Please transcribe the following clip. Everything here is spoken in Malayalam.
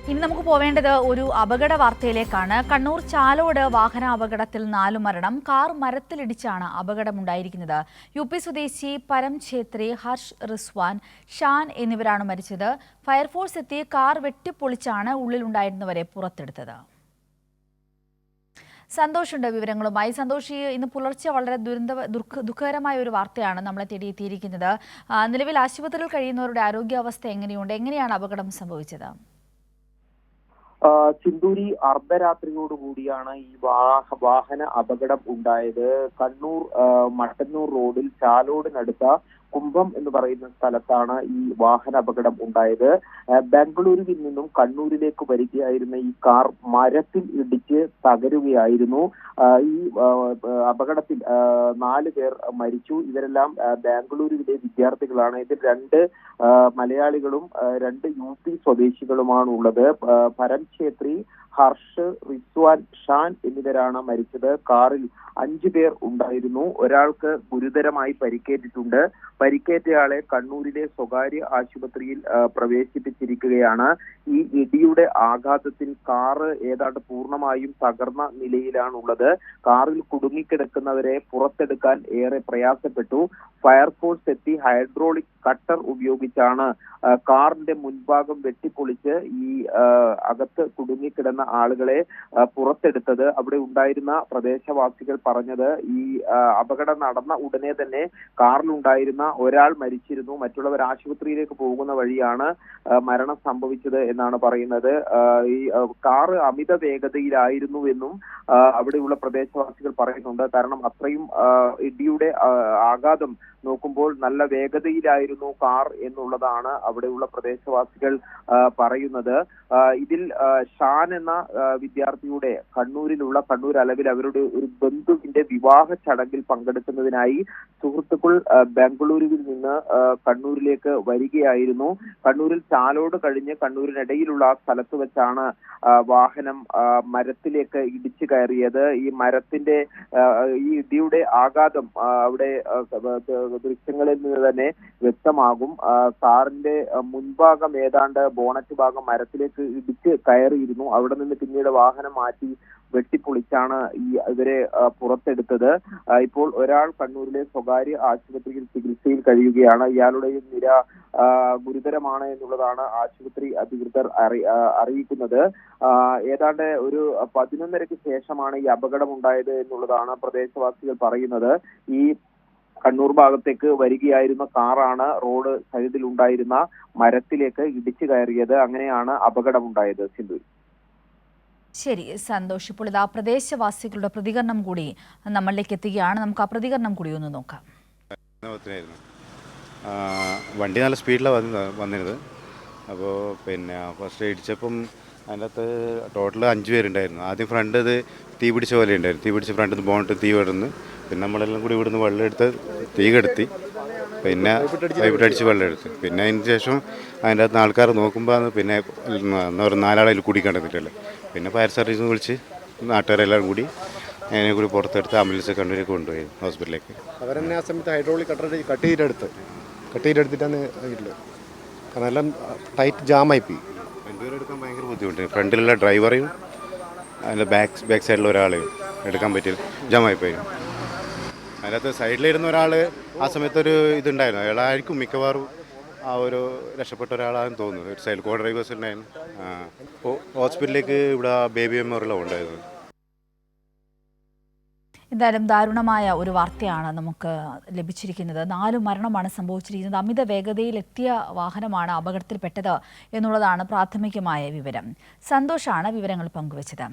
ഇനി നമുക്ക് പോവേണ്ടത് ഒരു അപകട വാർത്തയിലേക്കാണ്. കണ്ണൂർ ചാലോട് വാഹന അപകടത്തിൽ 4 മരണം. കാർ മരത്തിലിടിച്ചാണ് അപകടമുണ്ടായിരിക്കുന്നത്. യു.പി. സ്വദേശി പരം ഛേത്രി, ഹർഷ്, റിസ്വാൻ, ഷാൻ എന്നിവരാണ് മരിച്ചത്. ഫയർഫോഴ്സ് എത്തി കാർ വെട്ടിപ്പൊളിച്ചാണ് ഉള്ളിലുണ്ടായിരുന്നവരെ പുറത്തെടുത്തത്. സന്തോഷുണ്ട് വിവരങ്ങളുമായി. സന്തോഷ്, ഇന്ന് പുലർച്ചെ വളരെ ദുഃഖകരമായ ഒരു വാർത്തയാണ് നമ്മളെ തേടിയെത്തിയിരിക്കുന്നത്. നിലവിൽ ആശുപത്രിയിൽ കഴിയുന്നവരുടെ ആരോഗ്യാവസ്ഥ എങ്ങനെയാണ് അപകടം സംഭവിച്ചത്? ചിന്തൂരി അർദ്ധരാത്രിയോടുകൂടിയാണ് ഈ വാഹന അപകടം ഉണ്ടായത്. കണ്ണൂർ മട്ടന്നൂർ റോഡിൽ ചാലോടിനടുത്ത കുംഭം എന്ന് പറയുന്ന സ്ഥലത്താണ് ഈ വാഹന അപകടം ഉണ്ടായത്. ബാംഗ്ലൂരുവിൽ നിന്നും കണ്ണൂരിലേക്ക് വരികയായിരുന്ന ഈ കാർ മരത്തിൽ ഇടിച്ച് തകരുകയായിരുന്നു. ഈ അപകടത്തിൽ 4 പേർ മരിച്ചു. ഇവരെല്ലാം ബാംഗ്ലൂരുവിലെ വിദ്യാർത്ഥികളാണ്. ഇതിൽ 2 മലയാളികളും 2 യു.പി. സ്വദേശികളുമാണ് ഉള്ളത്. പരം ഛേത്രി, ഹർഷ്, റിസ്വാൻ, ഷാൻ എന്നിവരാണ് മരിച്ചത്. കാറിൽ 5 പേർ ഉണ്ടായിരുന്നു. ഒരാൾക്ക് ഗുരുതരമായി പരിക്കേറ്റിട്ടുണ്ട്. പരിക്കേറ്റയാളെ കണ്ണൂരിലെ സ്വകാര്യ ആശുപത്രിയിൽ പ്രവേശിപ്പിച്ചിരിക്കുകയാണ്. ഈ ഇടിയുടെ ആഘാതത്തിൽ കാറ് ഏതാണ്ട് പൂർണ്ണമായും തകർന്ന നിലയിലാണുള്ളത്. കാറിൽ കുടുങ്ങിക്കിടക്കുന്നവരെ പുറത്തെടുക്കാൻ ഏറെ പ്രയാസപ്പെട്ടു. ഫയർഫോഴ്സ് എത്തി ഹൈഡ്രോളിക് കട്ടർ ഉപയോഗിച്ചാണ് കാറിന്റെ മുൻഭാഗം വെട്ടിപ്പൊളിച്ച് ഈ അകത്ത് കുടുങ്ങിക്കിടന്ന ആളുകളെ പുറത്തെടുത്തത്. അവിടെ ഉണ്ടായിരുന്ന പ്രദേശവാസികൾ പറഞ്ഞത് ഈ അപകടം നടന്ന ഉടനെ തന്നെ കാറിലുണ്ടായിരുന്ന ഒരാൾ മരിച്ചിരുന്നു. മറ്റുള്ളവർ ആശുപത്രിയിലേക്ക് പോകുന്ന വഴിയാണ് മരണം സംഭവിച്ചത് എന്നാണ് പറയുന്നത്. ഈ കാറ് അമിത വേഗതയിലായിരുന്നുവെന്നും അവിടെയുള്ള പ്രദേശവാസികൾ പറയുന്നുണ്ട്. കാരണം അത്രയും ഇടിയുടെ ആഘാതം നോക്കുമ്പോൾ നല്ല വേഗതയിലായിരുന്നു കാർ എന്നുള്ളതാണ് അവിടെയുള്ള പ്രദേശവാസികൾ പറയുന്നത്. ഇതിൽ ഷാൻ എന്ന വിദ്യാർത്ഥിയുടെ കണ്ണൂർ അലവിൽ അവരുടെ ഒരു ബന്ധുവിന്റെ വിവാഹ ചടങ്ങിൽ പങ്കെടുക്കുന്നതിനായി സുഹൃത്തുക്കൾ ബാംഗ്ലൂരുവിൽ നിന്ന് കണ്ണൂരിലേക്ക് വരികയായിരുന്നു. കണ്ണൂരിൽ ചാലോട് കഴിഞ്ഞ് കണ്ണൂരിനിടയിലുള്ള ആ സ്ഥലത്ത് വെച്ചാണ് വാഹനം മരത്തിലേക്ക് ഇടിച്ചു കയറിയത്. ഈ മരത്തിന്റെ ഈ ഇടിയുടെ ആഘാതം അവിടെ ദൃശ്യങ്ങളിൽ നിന്ന് തന്നെ വ്യക്തമാകും. കാറിന്റെ മുൻഭാഗം ഏതാണ്ട് ബോണറ്റ് ഭാഗം മരത്തിലേക്ക് ഇടിച്ച് കയറിയിരുന്നു. അവിടെ നിന്ന് പിന്നീട് വാഹനം മാറ്റി വെട്ടിപ്പൊളിച്ചാണ് ഇവരെ പുറത്തെടുത്തത്. ഇപ്പോൾ ഒരാൾ കണ്ണൂരിലെ സ്വകാര്യ ആശുപത്രിയിൽ ചികിത്സയിൽ കഴിയുകയാണ്. ഇയാളുടെ നില ഗുരുതരമാണ് എന്നുള്ളതാണ് ആശുപത്രി അധികൃതർ അറിയിക്കുന്നത്. ഏതാണ്ട് ഒരു 11:30-ക്ക് ശേഷമാണ് ഈ അപകടം ഉണ്ടായത് എന്നുള്ളതാണ് പ്രദേശവാസികൾ പറയുന്നത്. ഈ കണ്ണൂർ ഭാഗത്തേക്ക് വരികയായിരുന്ന കാറാണ് റോഡ് സൈഡിൽ ഉണ്ടായിരുന്ന മരത്തിലേക്ക് ഇടിച്ചു കയറിയത്. അങ്ങനെയാണ് അപകടമുണ്ടായത്. സിന്ധു. ശരി സന്തോഷ്, ഇപ്പോൾ ഇതാ പ്രദേശവാസികളുടെ പ്രതികരണം കൂടി നമ്മളിലേക്ക് എത്തുകയാണ്. നമുക്ക് ആ പ്രതികരണം കൂടി ഒന്ന് നോക്കാം. വണ്ടി നല്ല സ്പീഡിലാണ് വന്നിരുന്നത്. അപ്പോൾ ഫസ്റ്റ് ഇടിച്ചപ്പം അതിൻ്റെ അകത്ത് ടോട്ടൽ 5 പേരുണ്ടായിരുന്നു. ആദ്യം ഫ്രണ്ട് തീ പിടിച്ച പോലെ ഉണ്ടായിരുന്നു. തീ പിടിച്ച ഫ്രണ്ടിൽ നിന്ന് ബോണിട്ട് തീ വിടുന്നു. പിന്നെ നമ്മളെല്ലാം കൂടി ഇവിടുന്ന് വെള്ളം എടുത്ത് തീ കെടുത്തി. പിന്നെ പൈപ്പിട്ടടിച്ച് വെള്ളം എടുത്ത്. പിന്നെ അതിന് ശേഷം അതിൻ്റെ അകത്ത് ആൾക്കാർ നോക്കുമ്പോൾ പിന്നെ എന്താ പറയുക 4 ആളതിൽ കുടിക്കണ്ടിട്ടില്ല. പിന്നെ ഫയർ സർവീസ് വിളിച്ച് നാട്ടുകാരെല്ലാവരും കൂടി അതിനെ കൂടി പുറത്തെടുത്ത് ആംബുലൻസ് കണ്ണൂരേക്ക് കൊണ്ടുപോയി ഹോസ്പിറ്റലിലേക്ക്. അവരെന്നെ ആ സമയത്ത് ഹൈഡ്രോളിക് കട്ട് ചെയ്തെടുത്തിട്ടാണ് വീട്ടിൽ. കാരണം എല്ലാം ടൈറ്റ് ജാമായിപ്പോയി. രണ്ടുപേരും എടുക്കാൻ ഭയങ്കര ബുദ്ധിമുട്ട്. ഫ്രണ്ടിലുള്ള ഡ്രൈവറെയും അതിൻ്റെ ബാക്ക് സൈഡിലുള്ള ഒരാളെയും എടുക്കാൻ പറ്റില്ല, ജാമായിപ്പോയി. അതിനകത്ത് സൈഡിലിരുന്ന ഒരാൾ ആ സമയത്തൊരു ഇതുണ്ടായിരുന്നു. അയാളായിരിക്കും മിക്കവാറും ആ ഒരു രക്ഷപ്പെട്ട ഒരാളാണെന്ന് തോന്നുന്നു. ഒരു സൈഡ് കോ ഡ്രൈവേഴ്സ് ഉണ്ടായിരുന്നു. ഹോസ്പിറ്റലിലേക്ക് ഇവിടെ ബേബി മെമ്മോറിയലാണ് ഉണ്ടായത്. എന്തായാലും ദാരുണമായ ഒരു വാർത്തയാണ് നമുക്ക് ലഭിച്ചിരിക്കുന്നത്. 4 മരണമാണ് സംഭവിച്ചിരിക്കുന്നത്. അമിത വേഗതയിൽ എത്തിയ വാഹനമാണ് അപകടത്തിൽപ്പെട്ടത് എന്നുള്ളതാണ് പ്രാഥമികമായ വിവരം. സന്തോഷാണ് വിവരങ്ങൾ പങ്കുവച്ചത്.